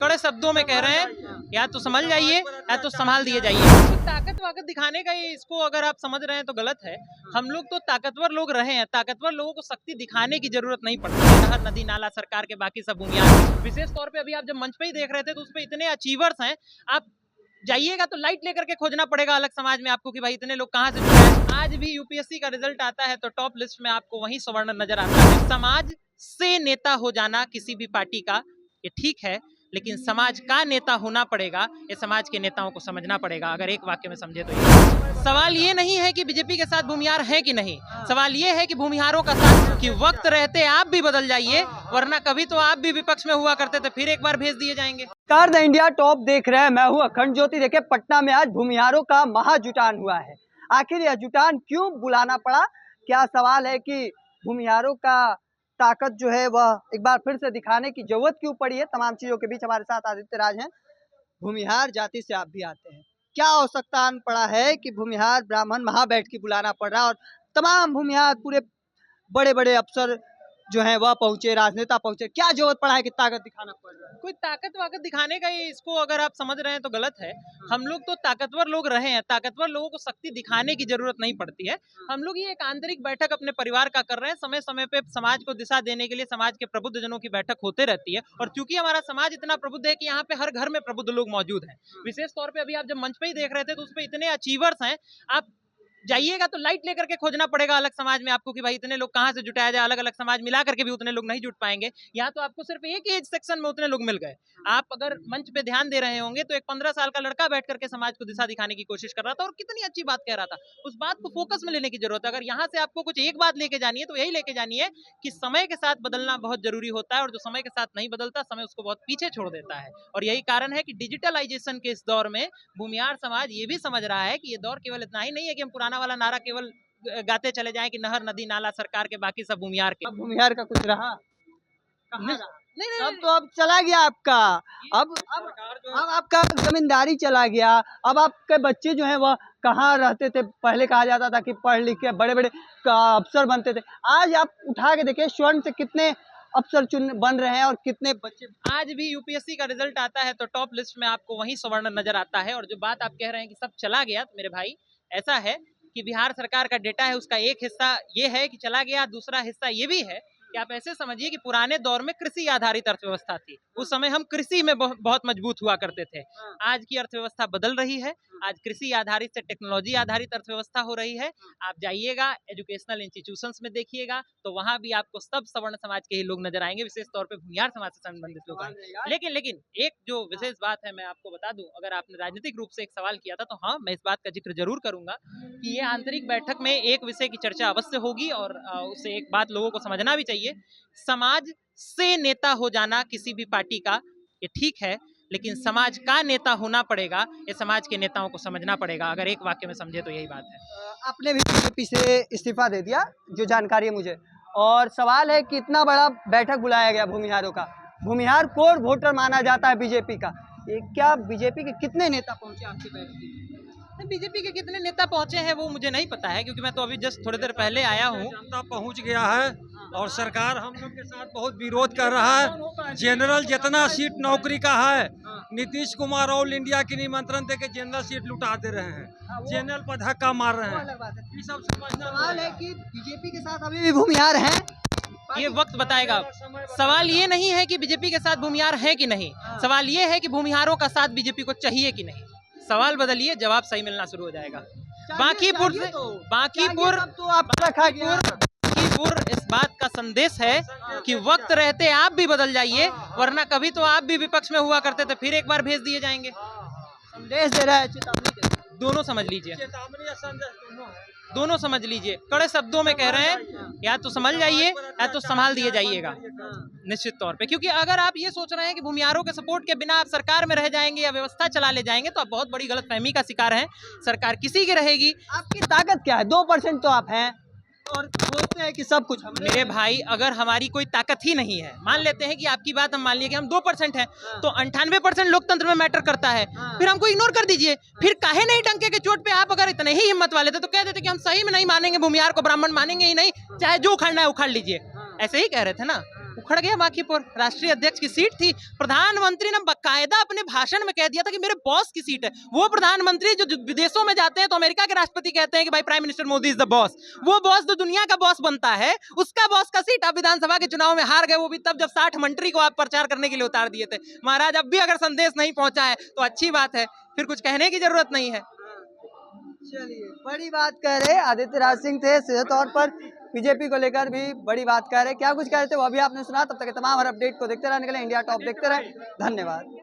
कड़े शब्दों में कह रहे हैं, या तो समझ जाइए या तो संभाल दिए जाइए। ताकत वाकत दिखाने का ये इसको अगर आप समझ रहे हैं तो गलत है। हम लोग तो ताकतवर लोग रहे हैं, ताकतवर लोगों को शक्ति दिखाने की जरूरत नहीं पड़ती है। नहर नदी नाला सरकार के बाकी सब बुनियाद, विशेष तौर पे अभी आप जब मंच पे ही देख रहे थे तो उसपे इतने अचीवर्स हैं। आप जाइएगा तो लाइट लेकर के खोजना पड़ेगा अलग समाज में आपको कि भाई इतने लोग कहाँ से जुड़े हैं। आज भी यूपीएससी का रिजल्ट आता है तो टॉप लिस्ट में आपको वही सवर्ण नजर आता है। समाज से नेता हो जाना किसी भी पार्टी का ये ठीक है, लेकिन समाज का नेता होना पड़ेगा, ये समाज के नेताओं को समझना पड़ेगा। अगर एक वाक्य में समझे तो ये सवाल ये नहीं है कि बीजेपी के साथ भूमिहार है कि नहीं, सवाल ये है कि भूमिहारों का साथ कि वक्त रहते आप भी बदल जाइए, वरना कभी तो आप भी विपक्ष में हुआ करते थे, फिर एक बार भेज दिए जाएंगे। कार द इंडिया टॉप देख रहे हैं, मैं हूं अखंड ज्योति। देखिए पटना में आज भूमिहारों का महाजुटान हुआ है। आखिर यह जुटान क्यों बुलाना पड़ा? क्या सवाल है कि भूमिहारों का ताकत जो है वह एक बार फिर से दिखाने की जरूरत क्यों पड़ी है? तमाम चीजों के बीच हमारे साथ आदित्य राज हैं। भूमिहार जाति से आप भी आते हैं, क्या आवश्यकता आन पड़ा है कि भूमिहार ब्राह्मण महाबैठकी बुलाना पड़ रहा है और तमाम भूमिहार पूरे बड़े बड़े अफसर जो है वह पहुंचे, राजनेता पहुंचे? क्या जरूरत पड़ा है कि ताकत दिखाना पड़ रहा है? कोई ताकत वाकत दिखाने का ये इसको अगर आप समझ रहे हैं तो गलत है। हम लोग तो ताकतवर लोग रहे हैं, ताकतवर लोगों को शक्ति दिखाने की जरूरत नहीं पड़ती है। हम लोग ये एक आंतरिक बैठक अपने परिवार का कर रहे हैं। समय समय पे समाज को दिशा देने के लिए समाज के प्रबुद्ध जनों की बैठक होते रहती है, और चूंकि हमारा समाज इतना प्रबुद्ध है कि यहाँ पे हर घर में प्रबुद्ध लोग मौजूद हैं। विशेष तौर पे अभी आप जब मंच पे ही देख रहे थे तो उसपे इतने अचीवर्स हैं। आप जाइएगा तो लाइट लेकर के खोजना पड़ेगा अलग समाज में आपको कि भाई इतने लोग कहाँ से जुटाया जाए। अलग अलग समाज मिला करके भी उतने लोग नहीं जुट पाएंगे। यहाँ तो आपको सिर्फ एक एज सेक्शन में उतने लोग मिल गए। आप अगर मंच पे ध्यान दे रहे होंगे तो एक 15 साल का लड़का बैठ करके समाज को दिशा दिखाने की कोशिश कर रहा था और कितनी अच्छी बात कह रहा था। उस बात को फोकस में लेने की जरूरत है। अगर यहाँ से आपको कुछ एक बात लेके जानी है तो यही लेके जानी है कि समय के साथ बदलना बहुत जरूरी होता है, और जो समय के साथ नहीं बदलता समय उसको बहुत पीछे छोड़ देता है। और यही कारण है कि डिजिटलाइजेशन के इस दौर में भूमिहार समाज ये भी समझ रहा है कि ये दौर केवल इतना ही नहीं है कि हम पुराना वाला नारा केवल गाते चले जाएं कि नहर नदी नाला सरकार के बाकी सब भूमिहार के। अब भूमिहार का कुछ रहा? नहीं, नहीं, अब तो अब चला गया आपका। अब आपका जमींदारी चला गया। अब आपके बच्चे जो हैं वह कहाँ रहते थे? पहले कहा जाता था कि पढ़ लिख के बड़े बड़े अफसर बनते थे। आज आप उठा के देखिए स्वर्ण से कितने अफसर बन रहे हैं और कितने बच्चे। आज भी यूपीएससी का रिजल्ट आता है तो टॉप लिस्ट में आपको वही सवर्ण नजर आता है। और जो बात आप कह रहे हैं कि सब चला गया, तो मेरे भाई ऐसा है कि बिहार सरकार का डेटा है, उसका एक हिस्सा ये है कि चला गया, दूसरा हिस्सा ये भी है कि आप ऐसे समझिए कि पुराने दौर में कृषि आधारित अर्थव्यवस्था थी। उस समय हम कृषि में बहुत मजबूत हुआ करते थे। आज की अर्थव्यवस्था बदल रही है। आज कृषि आधारित से टेक्नोलॉजी आधारित अर्थव्यवस्था हो रही है। आप जाइएगा एजुकेशनल इंस्टीट्यूशंस में देखिएगा तो वहां भी आपको सब सवर्ण समाज के ही लोग नजर आएंगे, विशेष तौर पे भूमिहार समाज से संबंधित लोग आएंगे। लेकिन एक जो विशेष बात है मैं आपको बता दूं, अगर आपने राजनीतिक रूप से एक सवाल किया था तो हाँ, मैं इस बात का जिक्र जरूर करूंगा कि ये आंतरिक बैठक में एक विषय की चर्चा अवश्य होगी, और उससे एक बात लोगों को समझना भी चाहिए। समाज से नेता हो जाना किसी भी पार्टी का ये ठीक है, लेकिन समाज का नेता होना पड़ेगा, ये समाज के नेताओं को समझना पड़ेगा। अगर एक वाक्य में समझे तो यही बात है। आपने भी बीजेपी से इस्तीफा दे दिया, जो जानकारी है मुझे, और सवाल है कि इतना बड़ा बैठक बुलाया गया भूमिहारों का। भूमिहार कोर वोटर माना जाता है बीजेपी का। ये क्या बीजेपी के कितने नेता पहुंचे आपकी बैठक? बीजेपी के कितने नेता पहुंचे हैं वो मुझे नहीं पता है, क्योंकि मैं तो अभी जस्ट थोड़ी देर पहले आया हूँ। जनता पहुंच गया है और सरकार हम लोग के साथ बहुत विरोध कर रहा है। जनरल जितना सीट नौकरी का है, नीतीश कुमार ऑल इंडिया की निमंत्रण दे के जनरल सीट लुटा दे रहे हैं, जनरल पर धक्का मार रहे हैं। ये सब समझना सवाल है कि बीजेपी के साथ अभी भी भूमिहार हैं। ये वक्त बताएगा। सवाल ये नहीं है कि बीजेपी के साथ भूमिहार है कि नहीं, सवाल ये है कि भूमिहारों का साथ बीजेपी को चाहिए कि नहीं। सवाल बदलिए, जवाब सही मिलना शुरू हो जाएगा। बांकीपुर इस बात का संदेश है कि वक्त रहते आप भी बदल जाइए, वरना कभी तो आप भी विपक्ष में हुआ करते थे, फिर एक बार भेज दिए जाएंगे। संदेश दे रहा है, चेतावनी दे रहा है। दोनों समझ लीजिए, दोनों समझ लीजिए। कड़े शब्दों में कह रहे हैं, या तो समझ जाइए या तो संभाल दिए जाइएगा निश्चित तौर पे। क्योंकि अगर आप ये सोच रहे हैं कि भूमिहारों के सपोर्ट के बिना आप सरकार में रह जाएंगे या व्यवस्था चला ले जाएंगे तो आप बहुत बड़ी गलतफहमी का शिकार हैं। सरकार किसी की रहेगी। आपकी ताकत क्या है? 2% तो आप हैं और बोलते हैं कि सब कुछ हम। मेरे भाई, अगर हमारी कोई ताकत ही नहीं है, मान लेते हैं कि आपकी बात हम मान लिए कि हम 2% हैं, तो 98% लोकतंत्र में मैटर करता है। फिर हमको इग्नोर कर दीजिए। फिर काहे नहीं टंके के चोट पे आप अगर इतने ही हिम्मत वाले थे तो कह देते कि हम सही में नहीं मानेंगे, भूमिहार को ब्राह्मण मानेंगे ही नहीं, चाहे जो उखाड़ना है उखाड़ लीजिए। ऐसे ही कह रहे थे ना। उखड़ गया बांकीपुर, राष्ट्रीय अध्यक्ष की सीट थी। प्रधानमंत्री ने बकायदा अपने भाषण में कह दिया था कि मेरे बॉस की सीट है। वो प्रधानमंत्री जो विदेशों में जाते हैं तो अमेरिका के राष्ट्रपति कहते हैं कि भाई prime minister Modi is the boss. वो बॉस जो दुनिया का बॉस बनता है, उसका बॉस का सीट। आप विधानसभा के चुनाव में हार गए, वो भी तब जब 60 मंत्री को आप प्रचार करने के लिए उतार दिए थे। महाराज, अब भी अगर संदेश नहीं पहुंचा है तो अच्छी बात है, फिर कुछ कहने की जरूरत नहीं है। चलिए, बड़ी बात कह रहे आदित्य राज सिंह थे, सीधे तौर पर बीजेपी को लेकर भी बड़ी बात कह रहे। क्या कुछ कह रहे थे वो अभी आपने सुना। तब तक के तमाम हर अपडेट को देखते रहने के लिए इंडिया टॉप देखते रहे। धन्यवाद।